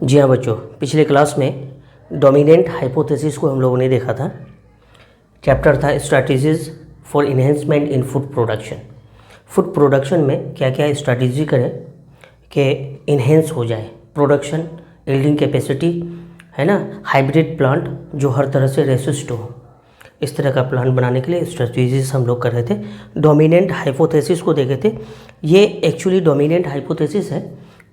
जी हाँ बच्चों, पिछले क्लास में डोमिनेंट हाइपोथेसिस को हम लोगों ने देखा था। चैप्टर था strategies for enhancement in food production. Food production में क्या क्या स्ट्रैटेजी करें कि इन्हेंस हो जाए प्रोडक्शन, यील्डिंग कैपेसिटी, है ना, हाइब्रिड प्लांट जो हर तरह से रेसिस्ट हो, इस तरह का प्लांट बनाने के लिए स्ट्रैटेजीज हम लोग कर रहे थे। डोमिनेंट हाइपोथेसिस को देखे थे। ये एक्चुअली डोमिनेंट हाइपोथेसिस है।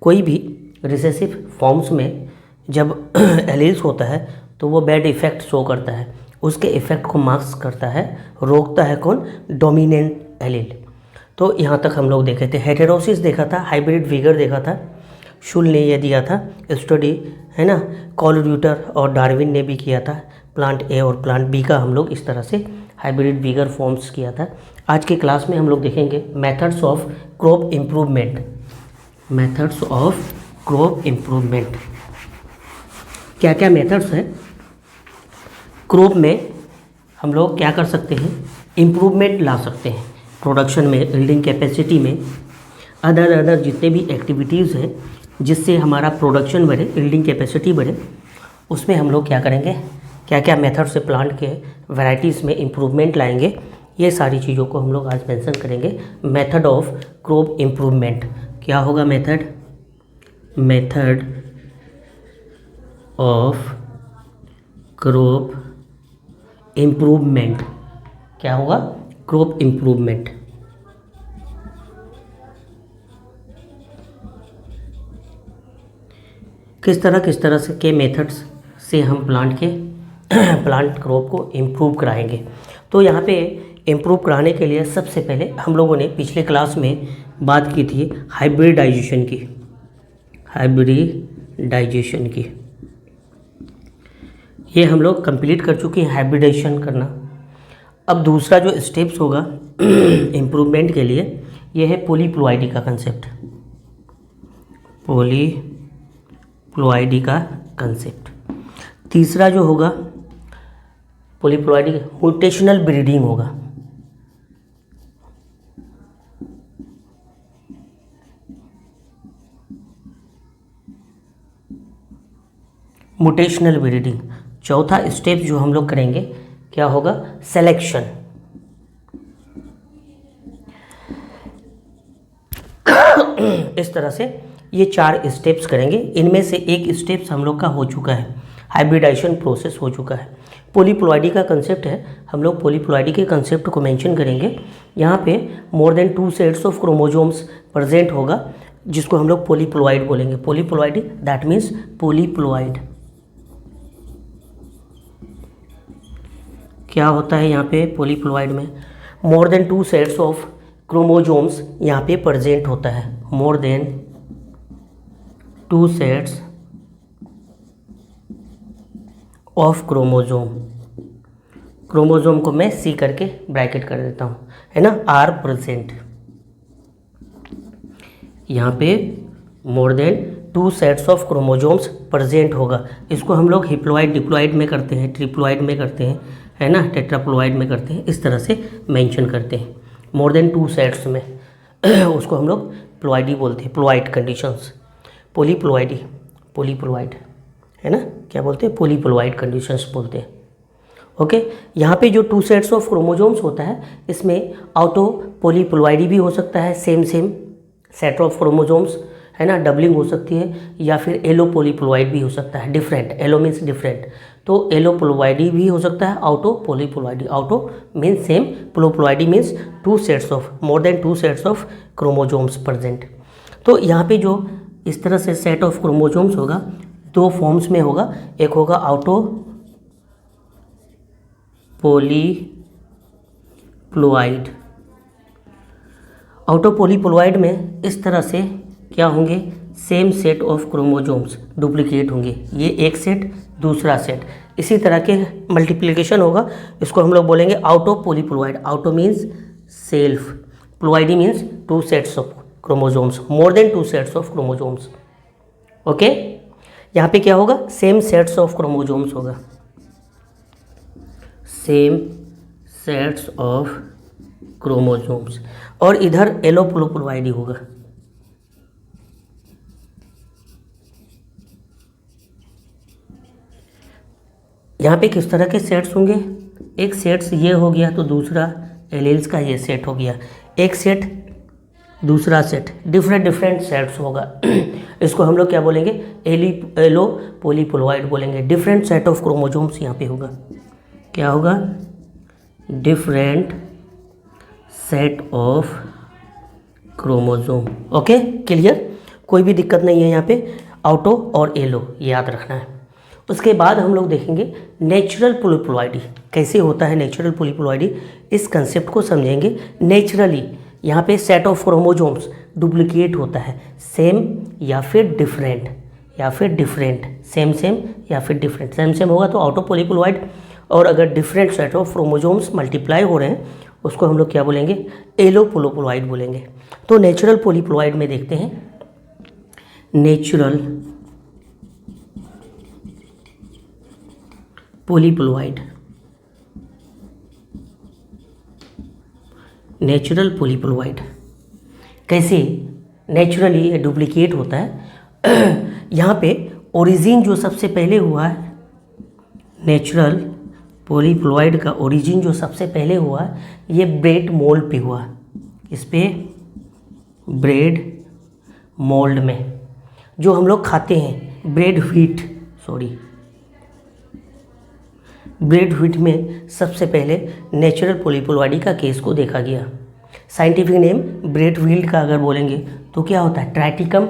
कोई भी रिसेसिव फॉर्म्स में जब एलील्स होता है तो वो बैड इफ़ेक्ट शो करता है, उसके इफ़ेक्ट को मास्क करता है, रोकता है कौन? Dominant allele. तो यहाँ तक हम लोग देखे थे। हेटेरोसिस देखा था, हाइब्रिड विगर देखा था, शुल ने ये दिया था स्टडी, है ना, कॉलड्यूटर और डार्विन ने भी किया था। प्लांट ए और प्लांट बी का हम लोग इस तरह से हाइब्रिड विगर फॉर्म्स किया था। आज के क्लास में हम लोग देखेंगे methods of crop improvement. Methods of crop improvement, क्या क्या मेथड्स हैं क्रॉप में हम लोग क्या कर सकते हैं, इम्प्रूवमेंट ला सकते हैं प्रोडक्शन में, यील्डिंग कैपेसिटी में, अदर जितने भी एक्टिविटीज़ हैं जिससे हमारा प्रोडक्शन बढ़े, यील्डिंग कैपेसिटी बढ़े, उसमें हम लोग क्या करेंगे, क्या क्या मेथड से प्लांट के वैराइटीज़ में इम्प्रूवमेंट लाएंगे, ये सारी चीज़ों को हम लोग आज मेंशन करेंगे। मेथड ऑफ क्रॉप इम्प्रूवमेंट क्या होगा? मेथड ऑफ क्रॉप इम्प्रूवमेंट क्या होगा? Crop improvement. किस तरह से के मेथड्स से हम प्लांट क्रॉप को इम्प्रूव कराएंगे। तो यहाँ पे इम्प्रूव कराने के लिए सबसे पहले हम लोगों ने पिछले क्लास में बात की थी हाइब्रिडाइजेशन की। ये हम लोग कंप्लीट कर चुके हैं, हाइब्रिडाइजेशन करना। अब दूसरा जो स्टेप्स होगा इम्प्रूवमेंट के लिए, ये है पॉलीप्लोइडी का कंसेप्ट। पॉलीप्लोइडी का कंसेप्ट। तीसरा जो होगा पॉलीप्लोइडी, म्यूटेशनल ब्रीडिंग होगा। Mutational breeding. चौथा स्टेप जो हम लोग करेंगे क्या होगा? सिलेक्शन। इस तरह से ये 4 स्टेप्स करेंगे। इनमें से एक स्टेप्स हम लोग का हो चुका है, हाइब्रिडाइजेशन प्रोसेस हो चुका है। पॉलीप्लोइडी का कंसेप्ट है, हम लोग पॉलीप्लोइडी के कंसेप्ट को मेंशन करेंगे। यहाँ पे more than 2 sets of chromosomes present होगा, जिसको हम लोग पॉलीप्लोइड बोलेंगे। Polyploidy that means polyploid. क्या होता है यहाँ पे पॉलीप्लोइड में? मोर देन 2 सेट्स ऑफ क्रोमोसोम्स यहाँ पे प्रेजेंट होता है। मोर देन 2 सेट्स ऑफ क्रोमोसोम को मैं सी करके ब्रैकेट कर देता हूँ, है ना, आर प्रेजेंट। यहाँ पे more than 2 sets of chromosomes present होगा। इसको हम लोग हिप्लॉइड, डिप्लॉइड में करते हैं, ट्रिप्लॉइड में करते हैं, है ना, टेट्राप्लॉइड में करते हैं, इस तरह से मेंशन करते हैं। मोर देन 2 सेट्स में उसको हम लोग प्लॉइडी बोलते हैं, प्लॉइड कंडीशंस। पॉलीप्लॉइड, है ना, क्या बोलते हैं? पॉलीप्लॉइड कंडीशंस बोलते हैं। ओके, यहाँ पे जो 2 सेट्स ऑफ क्रोमोसोम्स होता है, इसमें ऑटो पॉलीप्लॉइडी भी हो सकता है, सेम सेट ऑफ क्रोमोसोम्स, है ना, डबलिंग हो सकती है, या फिर एलो पॉलीप्लॉइड भी हो सकता है, डिफरेंट। एलो मीन्स डिफरेंट, तो एलो प्लोइडी भी हो सकता है, auto polyploidy. Auto means same, polyploidy means 2 sets of, more than 2 sets of chromosomes present. तो यहाँ पे जो इस तरह से सेट ऑफ क्रोमोसोम्स होगा, 2 फॉर्म्स में होगा। एक होगा ऑटो पॉलीप्लॉइड। ऑटो पॉलीप्लॉइड में इस तरह से क्या होंगे? Same set of chromosomes duplicate होंगे, ये एक सेट, दूसरा सेट, इसी तरह के मल्टीप्लिकेशन होगा। इसको हम लोग बोलेंगे auto polyploid. Auto means self, ploidy means 2 sets of chromosomes, more than 2 sets of chromosomes. Okay, यहाँ पे क्या होगा? सेम सेट्स ऑफ क्रोमोसोम्स होगा, सेम सेट्स ऑफ क्रोमोसोम्स, और इधर एलो प्लोप्लॉइडी होगा। यहाँ पे किस तरह के सेट्स होंगे, एक सेट्स ये हो गया तो दूसरा एलील्स का ये सेट हो गया, एक सेट दूसरा सेट, डिफरेंट डिफरेंट सेट्स होगा। इसको हम लोग क्या बोलेंगे, एलो पॉलीप्लोइड बोलेंगे। डिफरेंट सेट ऑफ क्रोमोसोम्स यहाँ पे होगा, क्या होगा, different set of chromosome. Okay clear, कोई भी दिक्कत नहीं है यहाँ पे, ऑटो और एलो याद रखना है। उसके बाद हम लोग देखेंगे नेचुरल पॉलीप्लोइडी कैसे होता है। नेचुरल पॉलीप्लोइडी, इस कंसेप्ट को समझेंगे। नेचुरली यहाँ पे सेट ऑफ क्रोमोसोम्स डुप्लीकेट होता है, सेम या फिर डिफरेंट, या फिर डिफरेंट, सेम सेम या फिर डिफरेंट। सेम सेम होगा तो ऑटो पॉलीप्लोइड, और अगर different set of chromosomes multiply हो रहे हैं उसको हम लोग क्या बोलेंगे, एलो पॉलीप्लोइड बोलेंगे। तो नेचुरल पॉलीप्लोइड में देखते हैं, नेचुरल पॉलीप्लोइड, नेचुरल पॉलीप्लोइड कैसे, नेचुरली ये डुप्लीकेट होता है। यहाँ पे ओरिजिन जो सबसे पहले हुआ है, नेचुरल पॉलीप्लोइड का ओरिजिन जो सबसे पहले हुआ है ये ब्रेड मोल्ड पे हुआ। इस पे ब्रेड मोल्ड में, जो हम लोग खाते हैं ब्रेड व्हीट, ब्रेड व्हीट में सबसे पहले नेचुरल पॉलीप्लोइडी का केस को देखा गया। साइंटिफिक नेम ब्रेड व्हीट का अगर बोलेंगे तो क्या होता है, ट्राइटिकम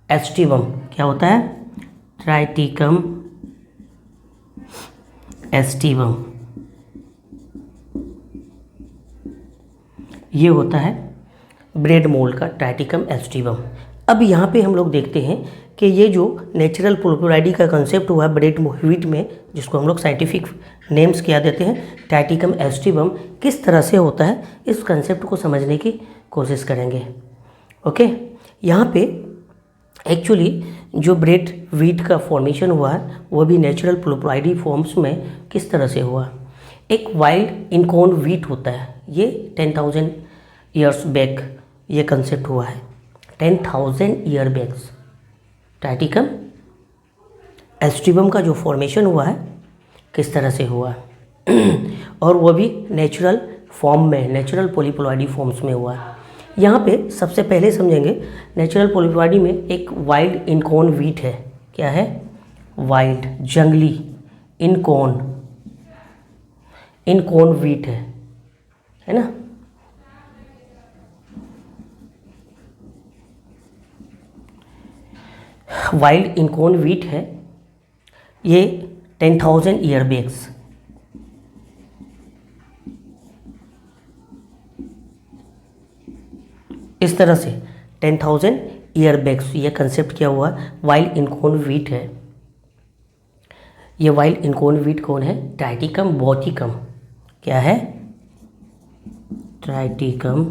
एस्टिवम। क्या होता है, ट्राइटिकम एस्टिवम, ये होता है ब्रेड मोल्ड का ट्राइटिकम एस्टिवम। अब यहाँ पे हम लोग देखते हैं कि ये जो नेचुरल पॉलीप्लोइडी का कंसेप्ट हुआ ब्रेड व्हीट में, जिसको हम लोग साइंटिफिक नेम्स क्या देते हैं, ट्राइटिकम एस्टिवम, किस तरह से होता है, इस कंसेप्ट को समझने की कोशिश करेंगे। ओके, यहाँ पे एक्चुअली जो ब्रेड व्हीट का फॉर्मेशन हुआ है वो भी नेचुरल पॉलीप्लोइडी फॉर्म्स में किस तरह से हुआ। एक वाइल्ड इनकॉर्न व्हीट होता है, ये 10,000 ईयर्स बैक ये कंसेप्ट हुआ है, 10,000 ईयर बैक्स। ट्राइटिकम एस्टिवम का जो फॉर्मेशन हुआ है किस तरह से हुआ और वो भी नेचुरल फॉर्म में, नेचुरल पॉलीप्लोइडी फॉर्म्स में हुआ है। यहाँ पे सबसे पहले समझेंगे नेचुरल पॉलीप्लोइडी में एक वाइल्ड इनकॉर्न व्हीट है। क्या है, वाइल्ड जंगली इनकॉर्न व्हीट है ना। वाइल्ड इनकॉर्न व्हीट है, ये 10,000 ईयर बैक्स, इस तरह से 10,000 ईयर बैक्स ये कंसेप्ट क्या हुआ, वाइल्ड इनकॉर्न व्हीट है। ये वाइल्ड इनकॉर्न व्हीट कौन है, ट्राइटिकम बॉटिकम। क्या है, ट्राइटिकम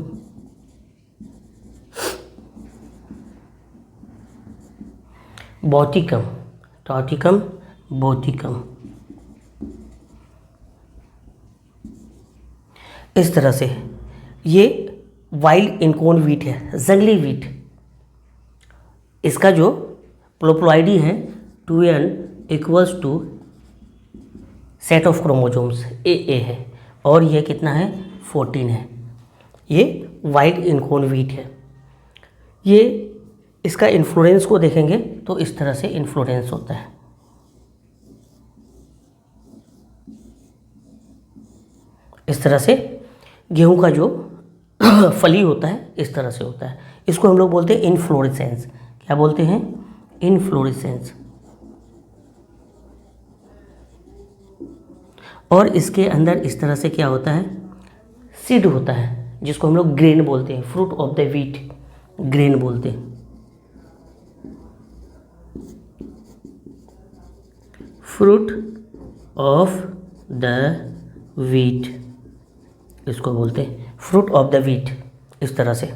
बॉटिकम, ट्राइटिकम बॉटिकम, इस तरह से ये वाइल्ड इनकॉर्न व्हीट है, जंगली व्हीट। इसका जो पॉलीप्लोइडी है 2n equals to set of chromosomes AA है, और ये कितना है 14 है। ये वाइल्ड इनकॉर्न व्हीट है। ये इसका इन्फ्लोरेंस को देखेंगे तो इस तरह से इन्फ्लोरेंस होता है, इस तरह से गेहूं का जो फली होता है इस तरह से होता है। इसको हम लोग बोलते हैं इनफ्लोरेसेंस। क्या बोलते हैं, इनफ्लोरेसेंस। और इसके अंदर इस तरह से क्या होता है, सीड होता है, जिसको हम लोग ग्रेन बोलते हैं, fruit of the wheat grain बोलते हैं। फ्रूट ऑफ द व्हीट, इसको बोलते हैं फ्रूट ऑफ द व्हीट, इस तरह से।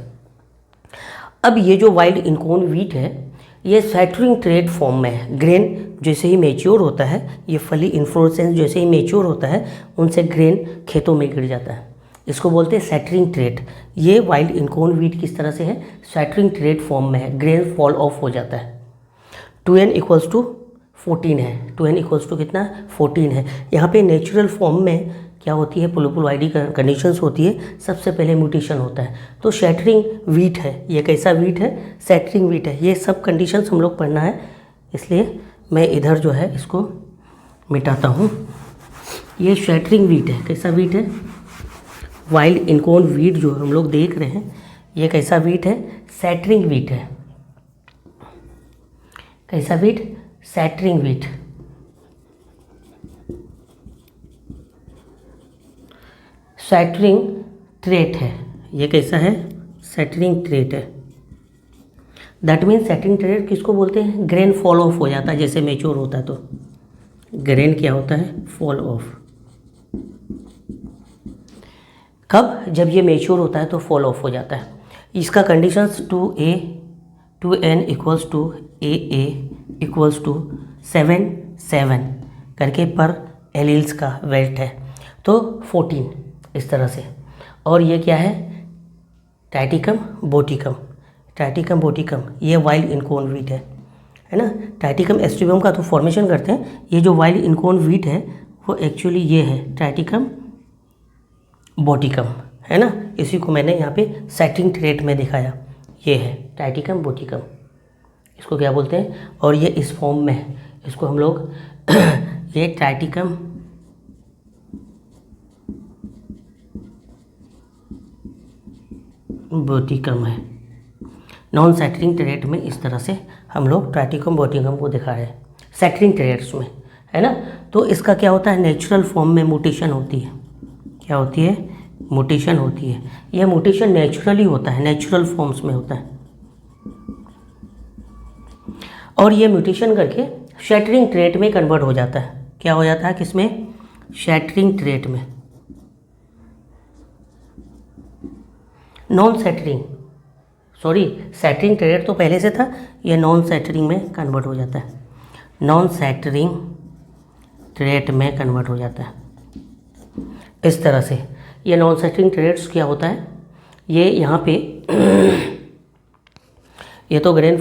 अब ये जो वाइल्ड इनकॉर्न व्हीट है ये सैटरिंग ट्रेड फॉर्म में है। ग्रेन जैसे ही मेच्योर होता है, ये फली इन्फ्लोरेसेंस जैसे ही मेच्योर होता है, उनसे ग्रेन खेतों में गिर जाता है, इसको बोलते हैं सैटरिंग ट्रेड। ये वाइल्ड इनकॉर्न व्हीट किस तरह से है, सैटरिंग ट्रेड फॉर्म में है, ग्रेन फॉल ऑफ हो जाता है। 2n इक्वल्स टू 14 है, 2n इक्वल्स टू कितना 14 है। यहाँ पे नेचुरल फॉर्म में क्या होती है, पोलोपोलॉइडी कंडीशंस होती है, सबसे पहले म्यूटेशन होता है। तो शैटरिंग वीट है, ये कैसा वीट है, शैटरिंग वीट है। ये सब कंडीशंस हम लोग पढ़ना है, इसलिए मैं इधर जो है इसको मिटाता हूँ। ये शैटरिंग वीट है, कैसा वीट है, वाइल्ड इनकोन वीट जो हम लोग देख रहे हैं, ये कैसा वीट है, शैटरिंग वीट है। कैसा wheat, shattering wheat. Shattering trait है, ये कैसा है, शैटरिंग ट्रेट है। दैट मीन्स शैटरिंग ट्रेट किसको बोलते हैं, ग्रेन फॉल ऑफ हो जाता है जैसे मेच्योर होता है तो ग्रेन क्या होता है, फॉल ऑफ। कब, जब ये मेच्योर होता है तो फॉल ऑफ हो जाता है। इसका conditions 2n equals to a equals to 7 करके पर एलील्स का वेट है, तो 14 इस तरह से। और ये क्या है, टाइटिकम बोटिकम, ये वाइल्ड इनकोन वीट है ना। टाइटिकम एस्ट्रिबियम का तो फॉर्मेशन करते हैं, ये जो वाइल्ड इनकोन वीट है वो एक्चुअली ये है टाइटिकम बोटिकम, है ना। इसी को मैंने यहाँ पे शैटरिंग ट्रेट में दिखाया, ये है टाइटिकम बोटिकम, इसको क्या बोलते हैं। और ये इस फॉर्म में है, इसको हम लोग ये टाइटिकम बोटिकम है। नॉन शैटरिंग ट्रेट में इस तरह से हम लोग टाइटिकम बोटिकम को दिखा रहे हैं, शैटरिंग ट्रेट्स में, है ना। तो इसका क्या होता है, नेचुरल फॉर्म में म्यूटेशन होती है, क्या होती है, म्यूटेशन होती है। यह म्यूटेशन नेचुरली होता है, नेचुरल फॉर्म्स में होता है। और ये म्यूटेशन करके शैटरिंग ट्रेट में कन्वर्ट हो जाता है। क्या हो जाता है, किसमें, शैटरिंग ट्रेट में। Non shattering, sorry shattering trait तो पहले से था, ये नॉन शैटरिंग में कन्वर्ट हो जाता है, नॉन शैटरिंग ट्रेट में कन्वर्ट हो जाता है इस तरह से। ये नॉन शैटरिंग ट्रेट्स क्या होता है, ये यहाँ पे ये तो ग्रेन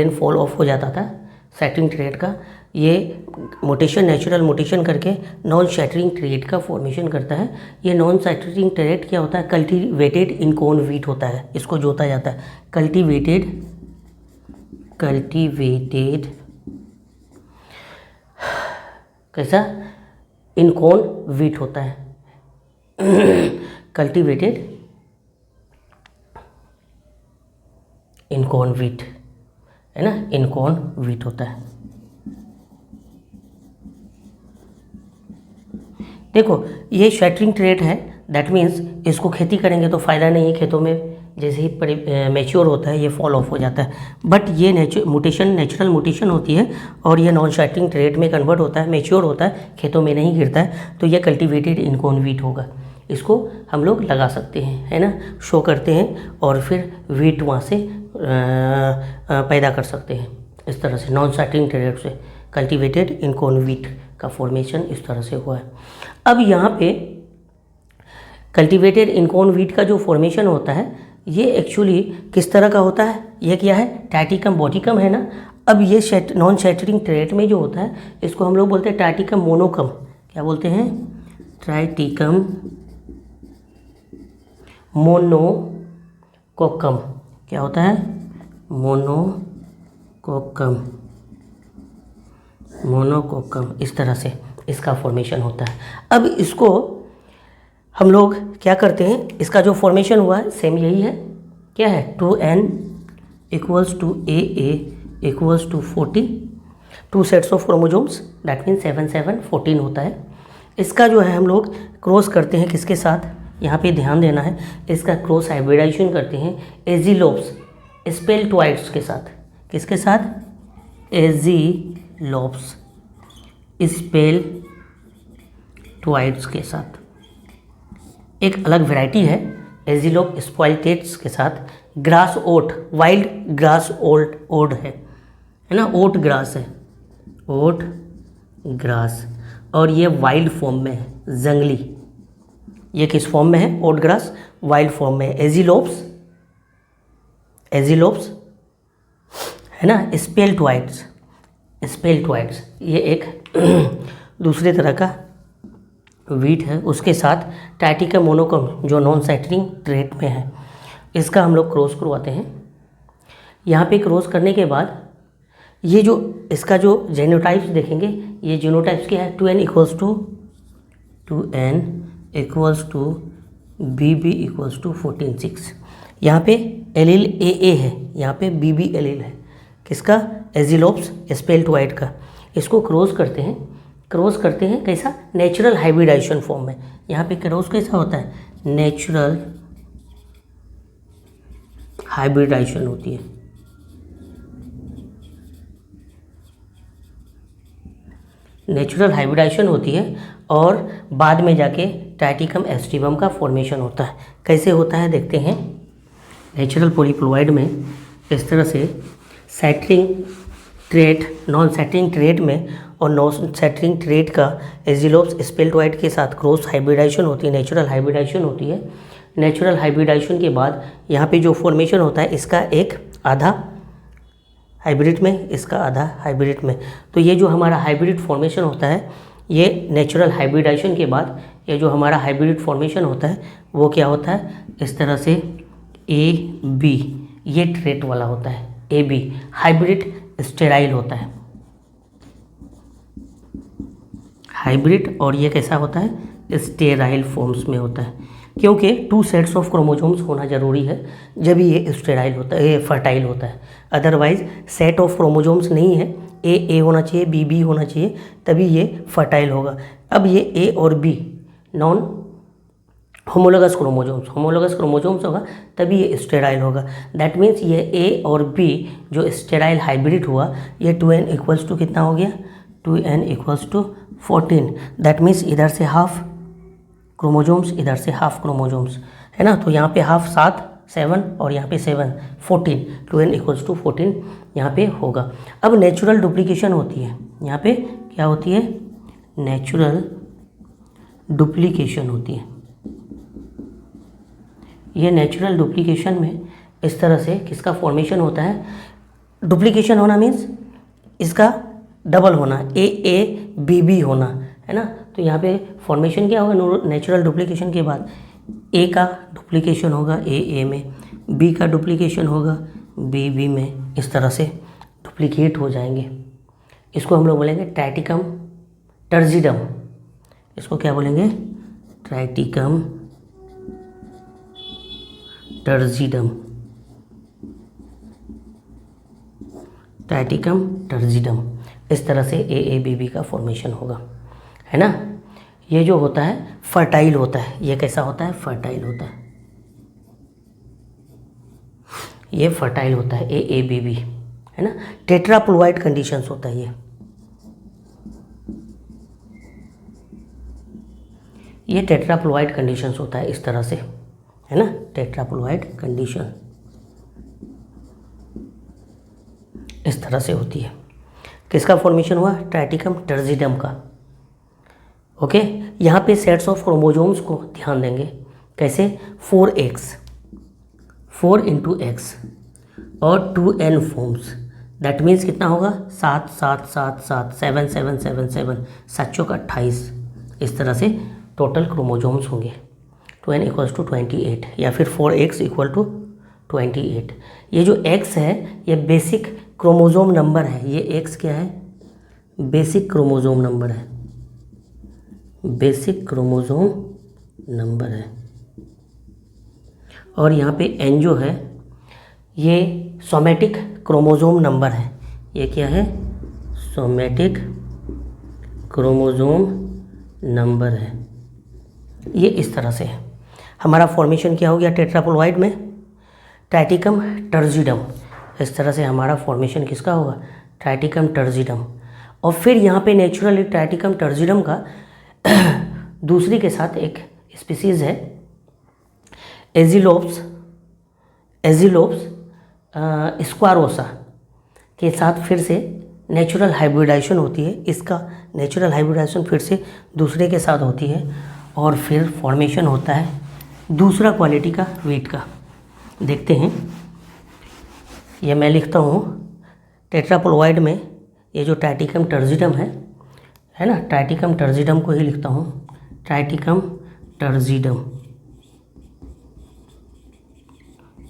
फॉल ऑफ हो जाता था शैटरिंग ट्रेट का, ये म्यूटेशन, नेचुरल म्यूटेशन करके नॉन शैटरिंग ट्रेट का फॉर्मेशन करता है। ये नॉन शैटरिंग ट्रेट क्या होता है, कल्टीवेटेड इनकोन वीट होता है, इसको जोता जाता है। कल्टीवेटेड कैसा, इनकोन वीट होता है कल्टीवेटेड इनकोन वीट, है ना, इनकोन वीट होता है। देखो ये शैटरिंग ट्रेट है, दैट मीन्स इसको खेती करेंगे तो फ़ायदा नहीं है, खेतों में जैसे ही मैच्योर होता है ये फॉल ऑफ हो जाता है। बट ये नेचुरल म्यूटेशन होती है और ये नॉन शैटरिंग ट्रेट में कन्वर्ट होता है, मैच्योर होता है, खेतों में नहीं गिरता है, तो ये कल्टीवेटेड इनकोन वीट होगा। इसको हम लोग लगा सकते हैं, है ना, शो करते हैं और फिर वीट वहाँ से पैदा कर सकते हैं इस तरह से। नॉन शैटरिंग ट्रेट से कल्टीवेटेड इनकोन वीट का फॉर्मेशन इस तरह से हुआ है। अब यहाँ पे कल्टीवेटेड इनकोन वीट का जो फॉर्मेशन होता है ये एक्चुअली किस तरह का होता है, ये क्या है, टाइटिकम बोटिकम, है ना। अब ये नॉन शैटरिंग ट्रेट में जो होता है इसको हम लोग बोलते हैं टाइटिकम मोनोकम। क्या बोलते हैं, टाइटिकम मोनोकोकम। क्या होता है, मोनोकोकम, इस तरह से इसका फॉर्मेशन होता है। अब इसको हम लोग क्या करते हैं, इसका जो फॉर्मेशन हुआ है सेम यही है, क्या है, 2n equals to a equals to 40, 2 sets of chromosomes, that means 7 7 14 होता है। इसका जो है हम लोग क्रॉस करते हैं किसके साथ, यहाँ पे ध्यान देना है, इसका क्रॉस हाइब्रिडाइजेशन करते हैं एजीलोप्स स्पेल्टोइड्स के साथ। किसके साथ, एजीलोप्स स्पेल्टोइड्स के साथ। एक अलग वैरायटी है एजीलोप स्पेल्टेट्स के साथ, ग्रास ओट, वाइल्ड ग्रास ओट है ना, ओट ग्रास है, ओट ग्रास। और ये वाइल्ड फॉर्म में है, जंगली। ये किस फॉर्म में है, ओट ग्रास, वाइल्ड फॉर्म में है। एजीलोप्स है ना, स्पेल्टोइड्स, ये एक दूसरे तरह का वीट है, उसके साथ टाइटिकम मोनोकम जो नॉन सैटरिंग ट्रेट में है, इसका हम लोग क्रॉस करवाते हैं। यहाँ पे क्रॉस करने के बाद ये जो इसका जो जीनोटाइप्स देखेंगे, ये जीनोटाइप्स क्या है, 2n equals to BB equals to 14-6। यहाँ पे एलील AA है, यहाँ पे BB एलील है, किसका, एजिलोप्स स्पेल्टोइड का। इसको क्रॉस करते हैं कैसा, नेचुरल हाइब्रिडाइजेशन फॉर्म में। यहाँ पे क्रॉस कैसा होता है, नेचुरल हाइब्रिडाइजेशन होती है। नेचुरल हाइब्रिडाइजेशन होती है और बाद में जाके टाइटिकम एस्टिवम का फॉर्मेशन होता है। कैसे होता है देखते हैं। नेचुरल पॉलीप्लोइड में इस तरह से shattering trait, non shattering trait में और नॉन सैटरिंग ट्रेट का एजिलोप्स स्पेल्टोइड के साथ क्रॉस हाइब्रिडाइजेशन होती है, नेचुरल हाइब्रिडाइजेशन होती है। नेचुरल हाइब्रिडाइजेशन के बाद यहाँ पे जो फॉर्मेशन होता है, इसका एक आधा हाइब्रिड में, इसका आधा हाइब्रिड में। तो ये जो हमारा हाइब्रिड फॉर्मेशन होता है, ये नेचुरल हाइब्रिडाइजेशन के बाद ये जो हमारा हाइब्रिड फॉर्मेशन होता है वो क्या होता है, इस तरह से AB, ये ट्रेट वाला होता है। AB हाइब्रिड स्टेराइल होता है, हाइब्रिड, और ये कैसा होता है, स्टेराइल फॉर्म्स में होता है, क्योंकि 2 सेट्स ऑफ क्रोमोसोम्स होना जरूरी है जब ये स्टेराइल होता है, ये फर्टाइल होता है। अदरवाइज सेट ऑफ क्रोमोसोम्स नहीं है, A होना चाहिए, B होना चाहिए, तभी ये फर्टाइल होगा। अब ये A और B नॉन होमोलोगस क्रोमोसोम्स होगा, तभी ये स्टेराइल होगा। दैट मीन्स ये A और B जो स्टेराइल हाइब्रिड हुआ, ये 2n इक्वल्स टू कितना हो गया, 2n equals to 14। That means इधर से हाफ क्रोमोसोम्स, इधर से हाफ क्रोमोसोम्स, है ना। तो यहाँ पे हाफ 7, 7 और यहाँ पे 7, 14, 2n इक्वल्स टू 14 यहाँ पे होगा। अब नेचुरल डुप्लीकेशन होती है, यहाँ पे क्या होती है, नेचुरल डुप्लीकेशन होती है। ये नेचुरल डुप्लीकेशन में इस तरह से किसका फॉर्मेशन होता है, डुप्लीकेशन होना मीन्स इसका डबल होना, AABB होना, है ना। तो यहाँ पे फॉर्मेशन क्या होगा, नेचुरल डुप्लीकेशन के बाद A का डुप्लीकेशन होगा AA में, B का डुप्लीकेशन होगा BB में, इस तरह से डुप्लीकेट हो जाएंगे। इसको हम लोग बोलेंगे ट्राइटिकम टर्जिडम। इसको क्या बोलेंगे, ट्राइटिकम टर्जिडम, ट्राइटिकम टर्जिडम। इस तरह से AABB का फॉर्मेशन होगा, है ना। ये जो होता है फर्टाइल होता है, ये कैसा होता है, फर्टाइल होता है, ये फर्टाइल होता है AABB, है ना। टेट्राप्लोइड कंडीशंस होता है ये टेट्राप्लोइड कंडीशंस होता है इस तरह से, है ना, टेट्राप्लोइड कंडीशन इस तरह से होती है। किसका फॉर्मेशन हुआ, ट्राइटिकम टर्जिडम का। ओके, यहाँ पे सेट्स ऑफ क्रोमोसोम्स को ध्यान देंगे, कैसे, 4x, 4 × x और 2n फॉर्म्स। दैट मीन्स कितना होगा, 7 7 7 7 7 7 7 7 7 चौक 28, इस तरह से टोटल क्रोमोसोम्स होंगे। 2n इक्वल्स टू 28 या फिर 4x इक्वल टू 28। ये जो x है ये बेसिक क्रोमोसोम नंबर है, ये x क्या है, बेसिक क्रोमोसोम नंबर है, बेसिक क्रोमोसोम नंबर है। और यहाँ पे n जो है ये सोमेटिक क्रोमोसोम नंबर है, ये क्या है, सोमेटिक क्रोमोसोम नंबर है। ये इस तरह से है। हमारा फॉर्मेशन क्या हो गया टेट्राप्लोइड में, ट्राइटिकम टर्जिडम। इस तरह से हमारा फॉर्मेशन किसका होगा, ट्राइटिकम टर्जिडम। और फिर यहाँ पे नेचुरली ट्राइटिकम टर्जिडम का दूसरी के साथ एक स्पीसीज़ है एजिलोप्स स्क्वारोसा के साथ फिर से नेचुरल हाइब्रिडाइजेशन होती है। इसका नेचुरल हाइब्रिडाइजेशन फिर से दूसरे के साथ होती है और फिर फॉर्मेशन होता है दूसरा क्वालिटी का वीट का। देखते हैं, ये मैं लिखता हूँ टेट्राप्लोइड में ये जो ट्राइटिकम टर्जिडम है ना, ट्राइटिकम टर्जिडम को ही लिखता हूँ, ट्राइटिकम टर्जिडम,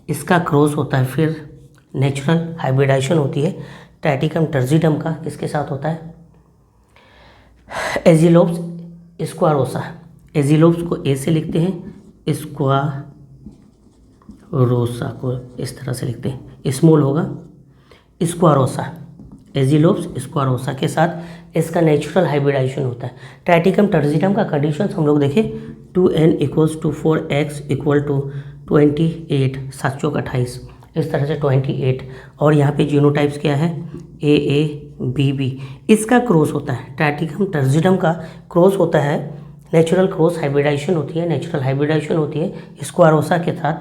इसका क्रॉस होता है, फिर नेचुरल हाइब्रिडाइजेशन होती है ट्राइटिकम टर्जिडम का, किसके साथ होता है, एजिलोप्स स्क्वारोसा। एजिलोप्स को ए से लिखते हैं, स्क्वारोसा को इस तरह से लिखते हैं, स्मॉल होगा, स्क्वारोसा, एजिलोप्स स्क्वारोसा के साथ इसका नेचुरल हाइब्रिडाइजेशन होता है। ट्राइटिकम टर्जिडम का कंडीशंस हम लोग देखें, 2n = 4x = 28, 7 चौक 28, इस तरह से 28। और यहाँ पे जीनोटाइप्स क्या है, AABB। इसका क्रॉस होता है, ट्राइटिकम टर्जिडम का क्रॉस होता है, नेचुरल क्रॉस हाइब्रिडाइजेशन होती है, नेचुरल हाइब्रिडाइजेशन होती है स्क्वारोसा के साथ।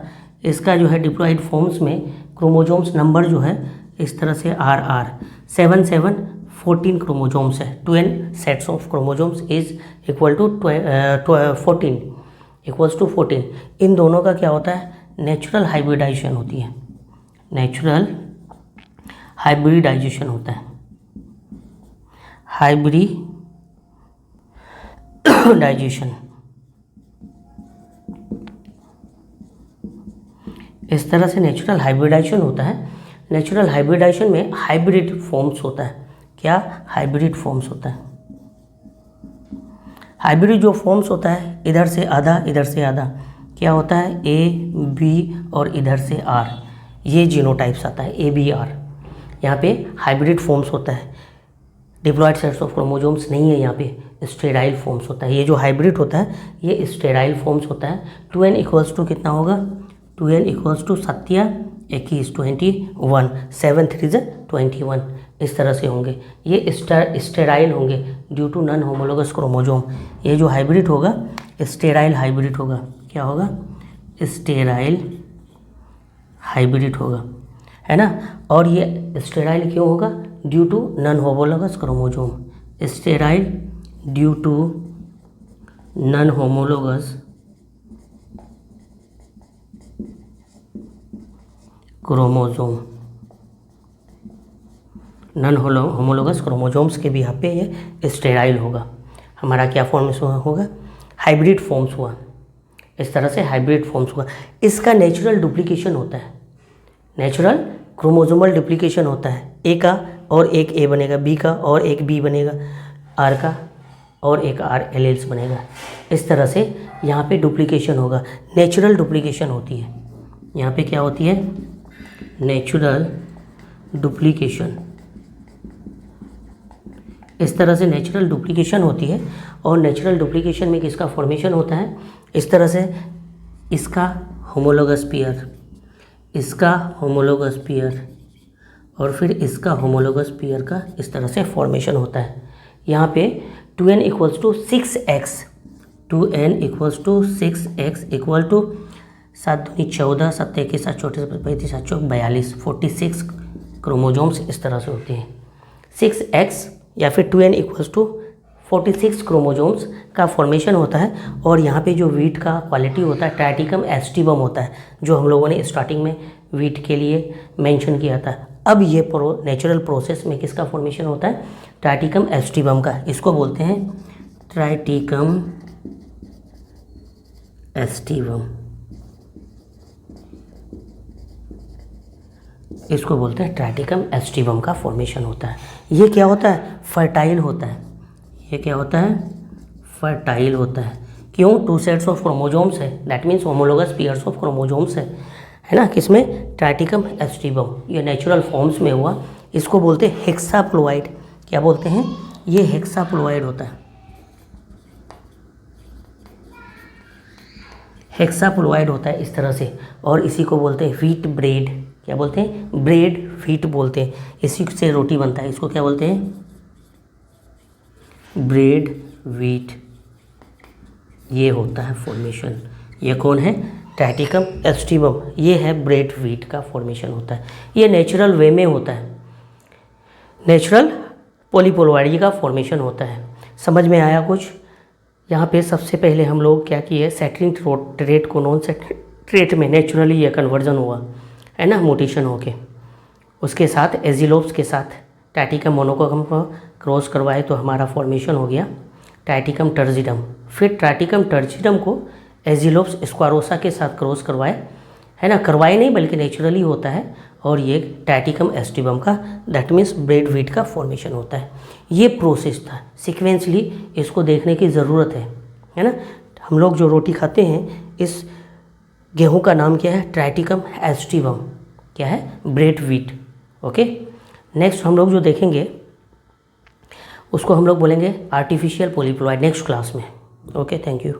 इसका जो है डिप्लॉइड फॉर्म्स में क्रोमोजोम्स नंबर जो है इस तरह से RR 7 7 14 क्रोमोजोम्स है। 2n sets of chromosomes is equal to 14 equals to 14। इन दोनों का क्या होता है, नेचुरल हाइब्रिडाइजेशन होती है, नेचुरल हाइब्रिडाइजेशन होता है, हाइब्रिडाइजेशन। इस तरह से नेचुरल हाइब्रिडाइजेशन होता है। नेचुरल हाइब्रिडाइजेशन में हाइब्रिड फॉर्म्स होता है, क्या, हाइब्रिड फॉर्म्स होता है। हाइब्रिड जो फॉर्म्स होता है, इधर से आधा इधर से आधा, क्या होता है, AB और इधर से R, ये जीनोटाइप्स आता है ABR। यहाँ पे हाइब्रिड फॉर्म्स होता है, डिप्लॉइड सेट्स ऑफ क्रोमोजोम्स नहीं है, यहाँ पे स्टेराइल फॉर्म्स होता है। ये जो हाइब्रिड होता है ये स्टेराइल फॉर्म्स होता है। 2n = कितना होगा, 2n = 7 21 21, 7 3 21, इस तरह से होंगे। ये स्टेराइल होंगे due to non homologous chromosome. ये जो हाइब्रिड होगा स्टेराइल हाइब्रिड होगा, क्या होगा, स्टेराइल हाइब्रिड होगा, है ना। और ये स्टेराइल क्यों होगा, due to non homologous chromosome, sterile due to non homologous chromosome. Non homologous chromosomes के भी यहाँ पे ये स्टेराइल होगा। हमारा क्या फॉर्म्स होगा, हाइब्रिड फॉर्म्स हुआ, इस तरह से हाइब्रिड फॉर्म्स हुआ। इसका नेचुरल डुप्लीकेशन होता है, नेचुरल क्रोमोजोमल डुप्लीकेशन होता है। ए का और एक ए बनेगा, बी का और एक बी बनेगा, आर का और एक आर एलेल्स बनेगा। इस तरह से यहाँ पे डुप्लीकेशन होगा, नेचुरल डुप्लीकेशन होती है। यहाँ पे क्या होती है, नेचुरल डुप्लीकेशन। इस तरह से नेचुरल डुप्लीकेशन होती है। और नेचुरल डुप्लीकेशन में किसका फॉर्मेशन होता है, इस तरह से इसका होमोलोगस पेयर, इसका होमोलोगस पेयर और फिर इसका होमोलोगस पेयर का इस तरह से फॉर्मेशन होता है। यहाँ पे 2n = 6x, 2n = 6x equal to 7 दूनी 14, 7 21, 7 34, 35, 7 चौक 42, 46 क्रोमोजोम्स इस तरह से होते हैं। 6x या फिर 2n = 46 क्रोमोजोम्स का फॉर्मेशन होता है। और यहाँ पे जो वीट का क्वालिटी होता है ट्राइटिकम एस्टिबम होता है, जो हम लोगों ने स्टार्टिंग में वीट के लिए मेंशन किया था। अब ये नेचुरल प्रोसेस में किसका फॉर्मेशन होता है, ट्राइटिकम एस्टिबम का। इसको बोलते हैं ट्राइटिकम एस्टिबम, इसको बोलते हैं ट्राइटिकम एस्टिबम का फॉर्मेशन होता है। ये क्या होता है, फर्टाइल होता है। ये क्या होता है, फर्टाइल होता है। क्यों, 2 सेट्स ऑफ क्रोमोजोम्स है, that means homologous pairs of chromosomes है ना, किसमें, ट्राइटिकम एस्टिबम। ये नेचुरल फॉर्म्स में हुआ। इसको बोलते हैं हेक्साप्लोइड। क्या बोलते हैं, ये हेक्साप्लोइड होता है, हेक्साप्लोइड होता है इस तरह से। और इसी को बोलते हैं व्हीट ब्रेड। क्या बोलते हैं, ब्रेड व्हीट बोलते हैं। इसी से रोटी बनता है, इसको क्या बोलते हैं, ब्रेड व्हीट। ये होता है फॉर्मेशन। ये कौन है, ट्राइटिकम एस्टिबम। ये है ब्रेड व्हीट का फॉर्मेशन होता है। ये नेचुरल वे में होता है, नेचुरल पॉलीपोलोइड का फॉर्मेशन होता है। समझ में आया कुछ। यहाँ पे सबसे पहले हम लोग क्या किए, सेटरिंग ट्रेट को नॉन सेटरिंग ट्रेट में नेचुरली ये कन्वर्जन हुआ है ना, मोटेशन होके। उसके साथ एजिलोप्स के साथ टैटिकम मोनोकोकम को क्रॉस करवाए तो हमारा फॉर्मेशन हो गया टैटिकम टर्जिडम। फिर टैटिकम टर्जिडम को एजिलोप्स स्क्वारोसा के साथ क्रॉस करवाए, है ना, करवाए नहीं बल्कि नेचुरली होता है, और ये टैटिकम एस्टिवम का दैट मीन्स ब्रेड व्हीट का फॉर्मेशन होता है। ये प्रोसेस था, सिक्वेंसली इसको देखने की ज़रूरत है ना। हम लोग जो रोटी खाते हैं इस गेहूं का नाम क्या है, ट्रैटिकम एस्टिवम, क्या है, ब्रेड व्हीट। ओके, नेक्स्ट हम लोग जो देखेंगे उसको हम लोग बोलेंगे आर्टिफिशियल पॉलीप्लॉइड नेक्स्ट क्लास में। Okay, thank you.